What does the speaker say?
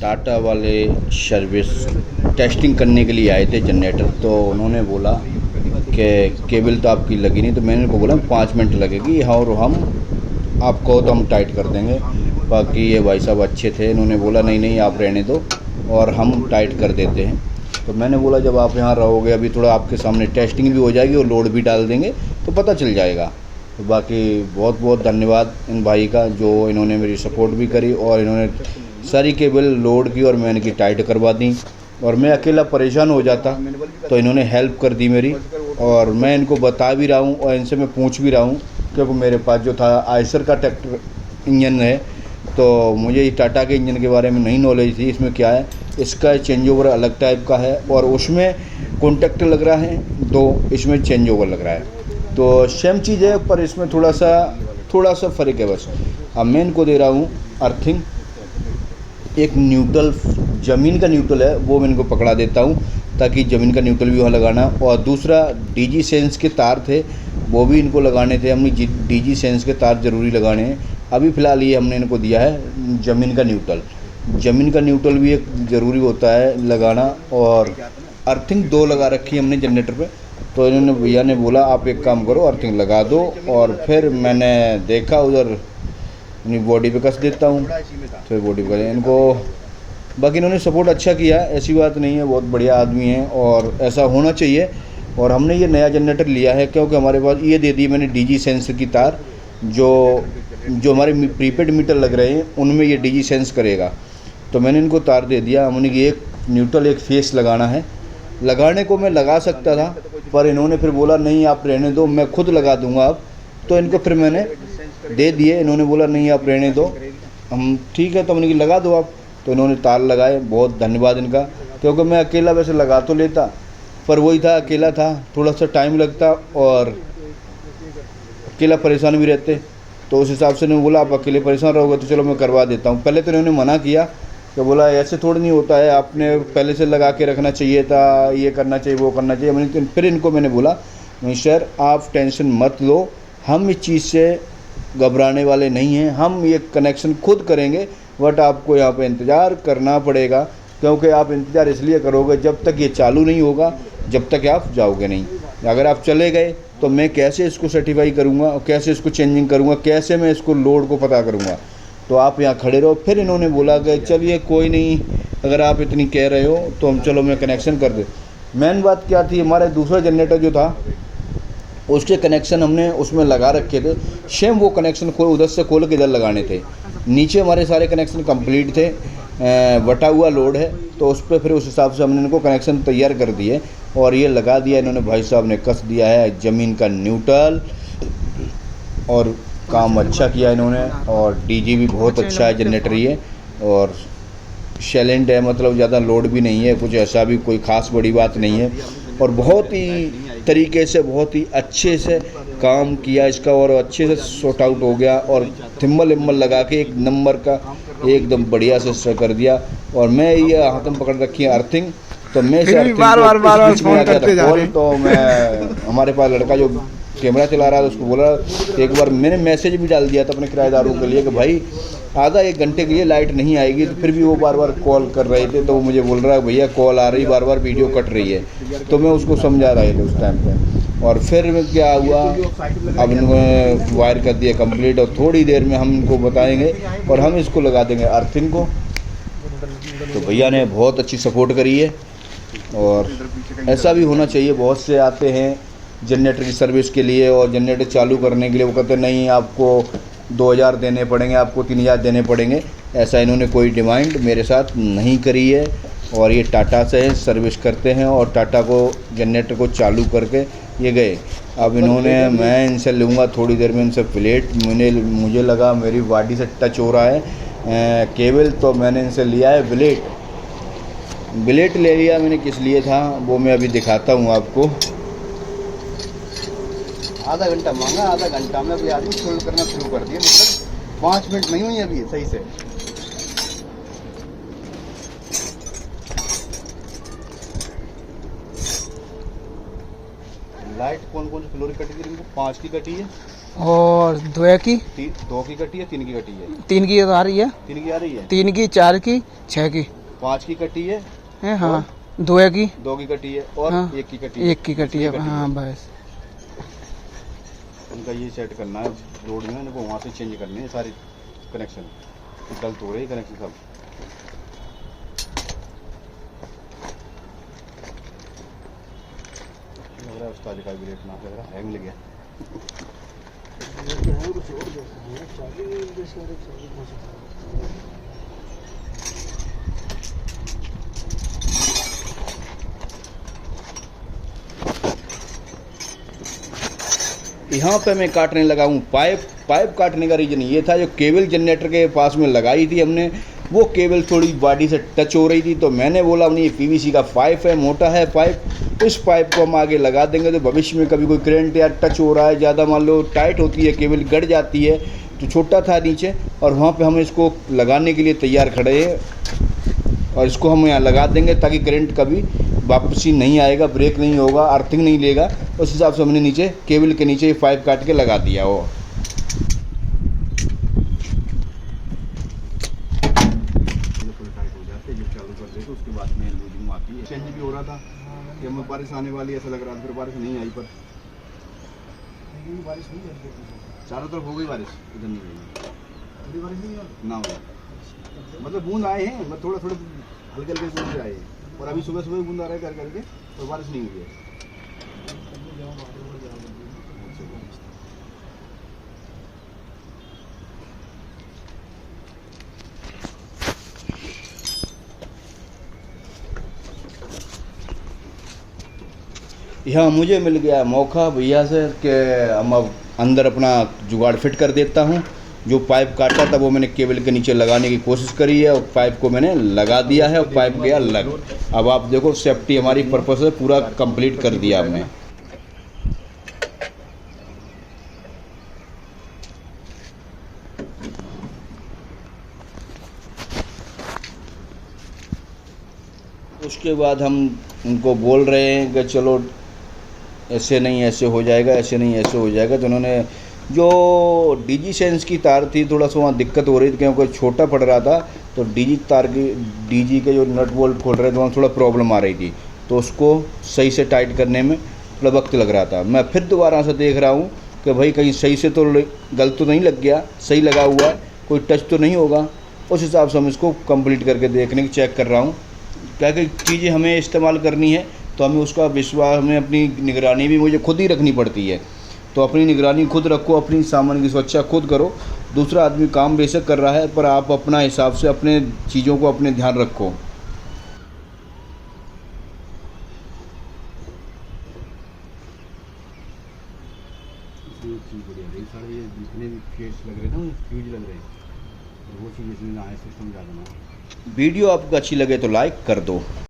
टाटा वाले service testing करने के लिए आए थे जनरेटर। तो उन्होंने बोला कि केबल तो आपकी लगी नहीं, तो मैंने उनको बोला 5 मिनट लगेगी और हम आपको तो हम टाइट कर देंगे। बाकी ये भाई साहब अच्छे थे, इन्होंने बोला नहीं नहीं आप रहने दो और हम टाइट कर देते हैं। तो मैंने बोला जब आप यहाँ रहोगे अभी थोड़ा आपके सामने टेस्टिंग भी हो जाएगी और लोड भी डाल देंगे तो पता चल जाएगा। तो बाकी बहुत बहुत धन्यवाद इन भाई का जो इन्होंने मेरी सपोर्ट भी करी और इन्होंने सारी केबल लोड की और मैंने की टाइट करवा दी। और मैं अकेला परेशान हो जाता तो इन्होंने हेल्प कर दी मेरी। और मैं इनको बता भी रहा हूँ और इनसे मैं पूछ भी रहा हूँ, क्योंकि मेरे पास जो था आयसर का ट्रैक्टर इंजन है, तो मुझे ये टाटा के इंजन के बारे में नहीं नॉलेज थी। इसमें क्या है, इसका चेंज ओवर अलग टाइप का है और उसमें कॉन्टैक्ट लग रहा है, दो इसमें चेंज ओवर लग रहा है। तो सेम चीज़ है पर इसमें थोड़ा सा फ़र्क है बस। अब मैं इनको दे रहा हूँ अर्थिंग, एक न्यूट्रल ज़मीन का न्यूट्रल है वो मैं इनको पकड़ा देता हूँ ताकि ज़मीन का न्यूट्रल भी वहाँ लगाना। और दूसरा डीजी सेंस के तार थे वो भी इनको लगाने थे, हमने डीजी सेंस के तार ज़रूरी लगाने हैं। अभी फ़िलहाल ये हमने इनको दिया है ज़मीन का न्यूट्रल। ज़मीन का न्यूट्रल भी एक ज़रूरी होता है लगाना। और अर्थिंग 2 लगा रखी है हमने जनरेटर पे। तो इन्होंने भैया ने बोला आप एक काम करो अर्थिंग लगा दो, और फिर मैंने देखा उधर अपनी बॉडी पे कस देता हूँ, फिर बॉडी पे इनको। बाकी इन्होंने सपोर्ट अच्छा किया, ऐसी बात नहीं है, बहुत बढ़िया आदमी हैं और ऐसा होना चाहिए। और हमने ये नया जनरेटर लिया है क्योंकि हमारे पास ये दे दी मैंने डीजी सेंस की तार, जो हमारे प्रीपेड मीटर लग रहे हैं उनमें ये डीजी सेंस करेगा। तो मैंने इनको तार दे दिया। हमने कि एक न्यूट्रल एक फेस लगाना है। लगाने को मैं लगा सकता था पर इन्होंने फिर बोला नहीं आप रहने दो, मैं खुद लगा दूंगा अब। तो इनको फिर मैंने दे दिए, इन्होंने बोला नहीं आप रहने दो, हम ठीक है तो हमने कि लगा दो आप। तो इन्होंने तार लगाए, बहुत धन्यवाद इनका। क्योंकि मैं अकेला वैसे लगा तो लेता पर वही था अकेला था, थोड़ा सा टाइम लगता और अकेला परेशान भी रहते। तो उस हिसाब से इन्होंने बोला आप अकेले परेशान रहोगे तो चलो मैं करवा देता हूँ। पहले तो इन्होंने मना किया, तो बोला ऐसे थोड़ी नहीं होता है, आपने पहले से लगा के रखना चाहिए था, ये करना चाहिए वो करना चाहिए। फिर इनको मैंने बोला नहीं सर आप टेंशन मत लो, हम इस चीज़ से घबराने वाले नहीं हैं, हम ये कनेक्शन खुद करेंगे। बट आपको यहाँ पे इंतज़ार करना पड़ेगा, क्योंकि आप इंतज़ार इसलिए करोगे जब तक ये चालू नहीं होगा, जब तक आप जाओगे नहीं। अगर आप चले गए तो मैं कैसे इसको सर्टिफाई करूँगा और कैसे इसको चेंजिंग करूँगा, कैसे मैं इसको लोड को पता करूँगा। तो आप यहाँ खड़े रहो। फिर इन्होंने बोला कि चलिए कोई नहीं, अगर आप इतनी कह रहे हो तो हम चलो मैं कनेक्शन कर दे। मेन बात क्या थी, हमारा दूसरा जनरेटर जो था उसके कनेक्शन हमने उसमें लगा रखे थे, सेम वो कनेक्शन उधर से खोल के इधर लगाने थे। नीचे हमारे सारे कनेक्शन कंप्लीट थे, बटा हुआ लोड है तो उस पर फिर उस हिसाब से हमने इनको कनेक्शन तैयार कर दिए और ये लगा दिया। इन्होंने भाई साहब ने कस दिया है ज़मीन का न्यूट्रल और काम अच्छा किया इन्होंने। और डीजी भी बहुत अच्छा है जनरेटर ये, और साइलेंट है, मतलब ज़्यादा लोड भी नहीं है, कुछ ऐसा भी कोई ख़ास बड़ी बात नहीं है। और बहुत ही तरीके से बहुत ही अच्छे से काम किया इसका और अच्छे से सॉर्ट आउट हो गया। और थिम्बल विम्बल लगा के एक नंबर का एकदम बढ़िया से कर दिया। और मैं ये हाथ में पकड़ रखी है अर्थिंग, तो मैं से बार फोन करते जा रहे हैं। तो मैं हमारे पास लड़का जो कैमरा चला रहा था उसको बोला, एक बार मैंने मैसेज भी डाल दिया था अपने किराएदारों के लिए कि भाई आधा 1 घंटे के लिए लाइट नहीं आएगी। तो फिर भी वो बार बार कॉल कर रहे थे, तो वो मुझे बोल रहा है भैया कॉल आ रही, बार बार वीडियो कट रही है। तो मैं उसको समझा रहे थे उस टाइम पे। और फिर क्या हुआ, अब इन्होंने वायर कर दिया कंप्लीट और थोड़ी देर में हम इनको बताएंगे और हम इसको लगा देंगे अर्थिंग को। तो भैया ने बहुत अच्छी सपोर्ट करी है और ऐसा भी होना चाहिए। बहुत से आते हैं जनरेटर की सर्विस के लिए और जनरेटर चालू करने के लिए, वो कहते नहीं आपको 2000 देने पड़ेंगे, आपको 3000 देने पड़ेंगे। ऐसा इन्होंने कोई डिमांड मेरे साथ नहीं करी है। और ये टाटा से सर्विस करते हैं और टाटा को जनरेटर को चालू करके ये गए। अब इन्होंने मैं इनसे लूँगा थोड़ी देर में इनसे प्लेट, मुझे लगा मेरी बॉडी से टच हो रहा है केबल, तो मैंने इनसे लिया है ब्लेड ले लिया मैंने। किस लिए था वो मैं अभी दिखाता हूँ आपको। आधा घंटा मांगा, आधा घंटा में अभी आदमी सोल्ड करना शुरू कर दिया, मतलब 5 मिनट नहीं हुई अभी सही से। लाइट कौन कौन सी फ्लोर कटी थी, इनको 5 की कटी है। और दो की 2 की कटी है, 3 की कटी है? 3 की आ रही है, 3 की आ रही है, 3 की, 4 की, 6 की 5 की कटी है, है। हाँ, और 2 की, 2 की कटी है, और हाँ 1 की कटी है। 1 की कटी है। हाँ बस उनका ये सेट करना है रोड में, उनको वहाँ से चेंज करने हैं सारे कनेक्शन, गलत हो रहे हैं कनेक्शन सब। लग रहा है उस्ताद का भी रेट ना लग रहा है, मिल गया। यहाँ पे मैं काटने लगा हूँ पाइप काटने का रीज़न ये था, जो केबल जनरेटर के पास में लगाई थी हमने, वो केबल थोड़ी बॉडी से टच हो रही थी, तो मैंने बोला नहीं, ये पीवीसी का पाइप है, मोटा है पाइप, इस पाइप को हम आगे लगा देंगे तो भविष्य में कभी कोई करंट या टच हो रहा है, ज़्यादा मान लो टाइट होती है केबल, गड़ जाती है, तो छोटा था नीचे, और वहाँ पर हम इसको लगाने के लिए तैयार खड़े हैं, और इसको हम यहाँ लगा देंगे ताकि करंट कभी वापसी नहीं आएगा, ब्रेक नहीं होगा, अर्थिंग नहीं लेगा। उस हिसाब से हमने नीचे केबल के नीचे ये पाइप काट के लगा दिया। वो टाइट हो जाते जब चालू कर देते, उसके बाद में लूजिंग आती है। चेंज भी हो रहा था कि हमें बारिश आने वाली ऐसा लग रहा था, फिर बारिश नहीं आई, पर बारिश नहीं आई, चारों तरफ हो गई बारिश, इधर नहीं गई बारिश नहीं ना हो, मतलब बूंद आए हैं, मतलब थोड़ा थोड़ा हल्के हल्के बूंद आए हैं, और अभी सुबह सुबह बूंद आ रहा है कर करके, और बारिश नहीं हुई है। यहाँ मुझे मिल गया मौका भैया से कि हम अब अंदर अपना जुगाड़ फिट कर देता हूँ। जो पाइप काटा था वो मैंने केबल के नीचे लगाने की कोशिश करी है, और पाइप को मैंने लगा दिया है, और पाइप गया लग। अब आप देखो सेफ्टी हमारी पर्पस से पूरा कंप्लीट कर दिया हमने। उसके बाद हम उनको बोल रहे हैं कि चलो ऐसे नहीं ऐसे हो जाएगा, ऐसे नहीं ऐसे हो जाएगा, तो उन्होंने जो डीजी सेंस की तार थी, थोड़ा सा वहाँ दिक्कत हो रही थी क्योंकि छोटा पड़ रहा था, तो डीजी के जो नट बोल्ट खोल रहे थे वहाँ थोड़ा प्रॉब्लम आ रही थी, तो उसको सही से टाइट करने में थोड़ा वक्त लग रहा था। मैं फिर दोबारा से देख रहा हूँ कि भाई कहीं सही से तो गलत तो नहीं लग गया, सही लगा हुआ है, कोई टच तो नहीं होगा। उस हिसाब से हम इसको कंप्लीट करके देखने की चेक कर रहा हूँ। क्या क्या चीज़ें हमें इस्तेमाल करनी है, तो हमें उसका विश्वास, हमें अपनी निगरानी भी मुझे खुद ही रखनी पड़ती है, तो अपनी निगरानी खुद रखो, अपनी सामान की सुरक्षा खुद करो। दूसरा आदमी काम बेशक कर रहा है, पर आप अपना हिसाब से अपने चीज़ों को अपने ध्यान रखो। जितने भी केस लग रहे थे वो फ्यूज लग रहे हैं, वो चीज़ इसमें ना है, सिस्टम ज़्यादा ना। वीडियो आपको अच्छी लगे तो लाइक कर दो।